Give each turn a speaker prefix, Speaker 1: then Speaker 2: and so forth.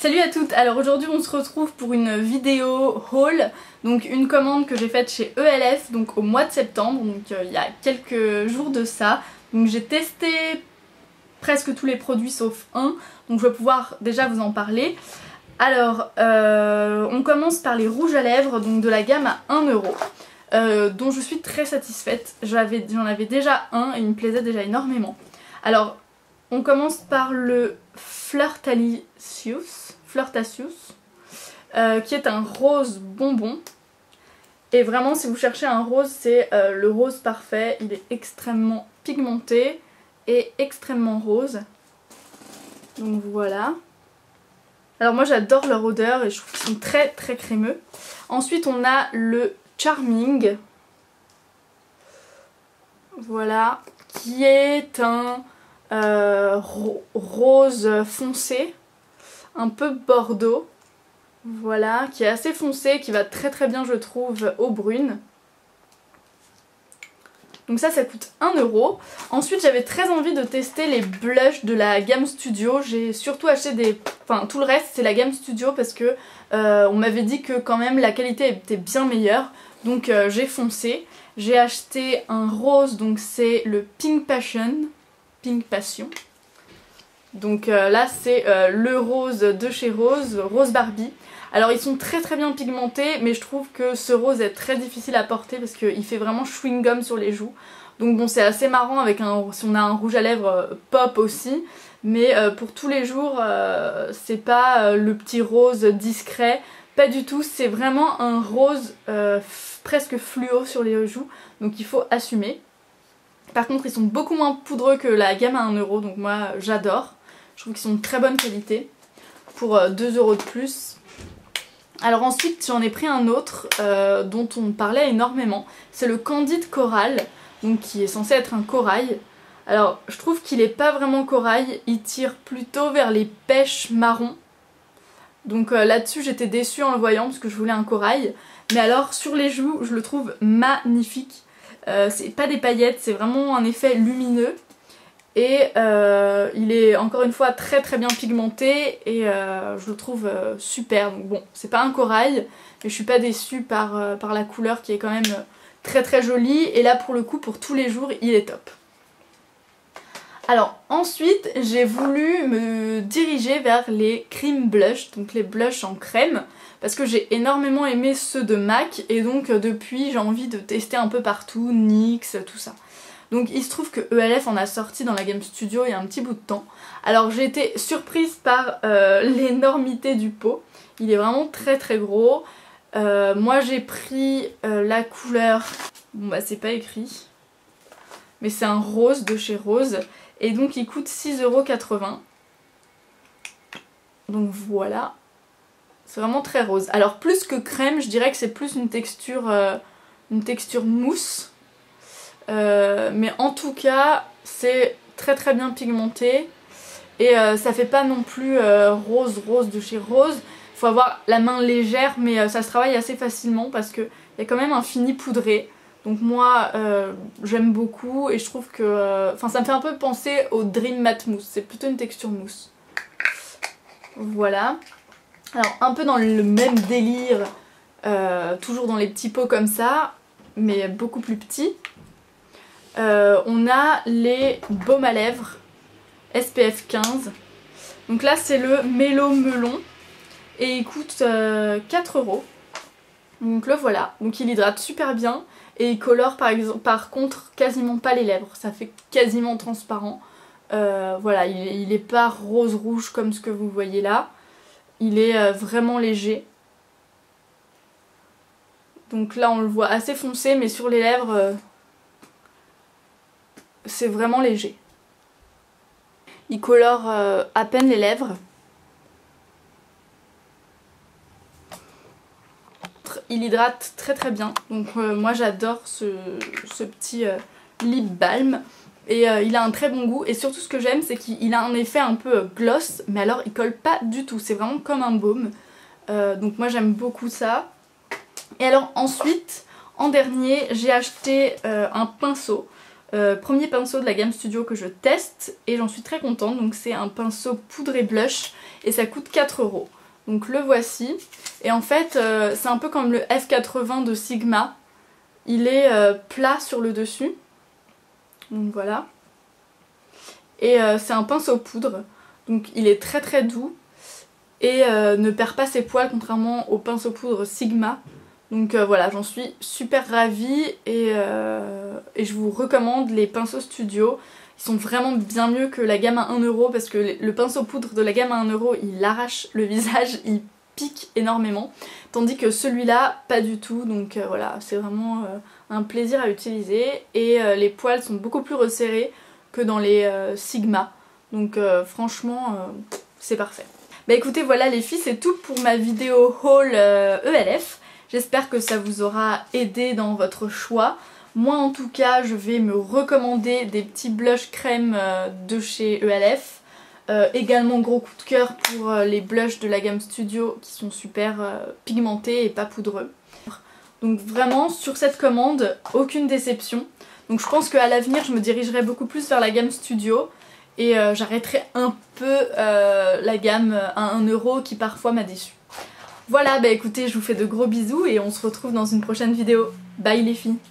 Speaker 1: Salut à toutes, alors aujourd'hui on se retrouve pour une vidéo haul, donc une commande que j'ai faite chez ELF donc au mois de septembre, donc il y a quelques jours de ça. Donc j'ai testé presque tous les produits sauf un, donc je vais pouvoir déjà vous en parler. Alors on commence par les rouges à lèvres, donc de la gamme à 1€, dont je suis très satisfaite. J'en avais déjà un et il me plaisait déjà énormément. Alors on commence par le Flirtatious, qui est un rose bonbon. Et vraiment si vous cherchez un rose, c'est le rose parfait. Il est extrêmement pigmenté et extrêmement rose. Donc voilà. Alors moi j'adore leur odeur et je trouve qu'ils sont très très crémeux. Ensuite on a le Charming. Voilà. Qui est un rose foncé. Un peu bordeaux. Voilà. Qui est assez foncé. Qui va très très bien je trouve aux brunes. Donc ça coûte 1€. Ensuite j'avais très envie de tester les blushs de la gamme Studio. J'ai surtout acheté des... Enfin tout le reste c'est la gamme Studio parce que on m'avait dit que quand même la qualité était bien meilleure. Donc j'ai foncé. J'ai acheté un rose, donc c'est le Pink Passion. Donc là c'est le rose de chez Rose Barbie. Alors ils sont très très bien pigmentés, mais je trouve que ce rose est très difficile à porter parce qu'il fait vraiment chewing gum sur les joues. Donc bon c'est assez marrant avec si on a un rouge à lèvres pop aussi. Mais pour tous les jours c'est pas le petit rose discret. Pas du tout, c'est vraiment un rose presque fluo sur les joues. Donc il faut assumer. Par contre ils sont beaucoup moins poudreux que la gamme à 1€, donc moi j'adore. Je trouve qu'ils sont de très bonne qualité pour 2€ de plus. Alors ensuite j'en ai pris un autre dont on parlait énormément. C'est le Candide Coral, donc qui est censé être un corail. Alors je trouve qu'il n'est pas vraiment corail, il tire plutôt vers les pêches marron. Donc là-dessus j'étais déçue en le voyant parce que je voulais un corail. Mais alors sur les joues je le trouve magnifique. C'est pas des paillettes, c'est vraiment un effet lumineux. Et il est encore une fois très très bien pigmenté et je le trouve super. Donc bon, c'est pas un corail, mais je suis pas déçue par la couleur qui est quand même très très jolie. Et là pour le coup, pour tous les jours, il est top. Alors ensuite, j'ai voulu me diriger vers les cream blush, donc les blushs en crème. Parce que j'ai énormément aimé ceux de MAC et donc depuis j'ai envie de tester un peu partout, NYX, tout ça. Donc il se trouve que ELF en a sorti dans la gamme Studio il y a un petit bout de temps. Alors j'ai été surprise par l'énormité du pot. Il est vraiment très très gros. Moi j'ai pris la couleur, bon bah c'est pas écrit, mais c'est un rose de chez Rose. Et donc il coûte 6,80€. Donc voilà. C'est vraiment très rose. Alors plus que crème, je dirais que c'est plus une texture mousse. Mais en tout cas, c'est très très bien pigmenté. Et ça fait pas non plus rose de chez Rose. Il faut avoir la main légère, mais ça se travaille assez facilement parce qu'il y a quand même un fini poudré. Donc moi, j'aime beaucoup et je trouve que... Enfin, ça me fait un peu penser au Dream Matte Mousse. C'est plutôt une texture mousse. Voilà. Alors un peu dans le même délire, toujours dans les petits pots comme ça, mais beaucoup plus petits. On a les baumes à lèvres SPF 15. Donc là c'est le Mélo Melon et il coûte 4€. Donc le voilà. Donc il hydrate super bien et il colore par contre quasiment pas les lèvres. Ça fait quasiment transparent. Voilà, il est pas rose rouge comme ce que vous voyez là. Il est vraiment léger. Donc là on le voit assez foncé, mais sur les lèvres c'est vraiment léger. Il colore à peine les lèvres. Il hydrate très très bien. Donc moi j'adore ce petit lip balm. Et il a un très bon goût. Et surtout ce que j'aime c'est qu'il a un effet un peu gloss. Mais alors il colle pas du tout. C'est vraiment comme un baume. Donc moi j'aime beaucoup ça. Et alors ensuite, en dernier, j'ai acheté un pinceau. Premier pinceau de la gamme Studio que je teste et j'en suis très contente. Donc c'est un pinceau poudre et blush et ça coûte 4 €. Donc le voici. Et en fait c'est un peu comme le F80 de Sigma. Il est plat sur le dessus. Donc voilà. Et c'est un pinceau poudre. Donc il est très très doux. Et ne perd pas ses poils contrairement au pinceau poudre Sigma. Donc voilà, j'en suis super ravie et je vous recommande les pinceaux Studio. Ils sont vraiment bien mieux que la gamme à 1 € parce que le pinceau poudre de la gamme à 1 € il arrache le visage, il pique énormément. Tandis que celui-là, pas du tout. Donc voilà, c'est vraiment un plaisir à utiliser. Et les poils sont beaucoup plus resserrés que dans les Sigma. Donc franchement, c'est parfait. Bah écoutez, voilà les filles, c'est tout pour ma vidéo haul ELF. J'espère que ça vous aura aidé dans votre choix. Moi en tout cas, je vais me recommander des petits blush crème de chez ELF. Également gros coup de cœur pour les blushs de la gamme Studio qui sont super pigmentés et pas poudreux. Donc vraiment sur cette commande, aucune déception. Donc je pense qu'à l'avenir je me dirigerai beaucoup plus vers la gamme Studio. Et j'arrêterai un peu la gamme à 1 € qui parfois m'a déçue. Voilà, bah écoutez, je vous fais de gros bisous et on se retrouve dans une prochaine vidéo. Bye les filles!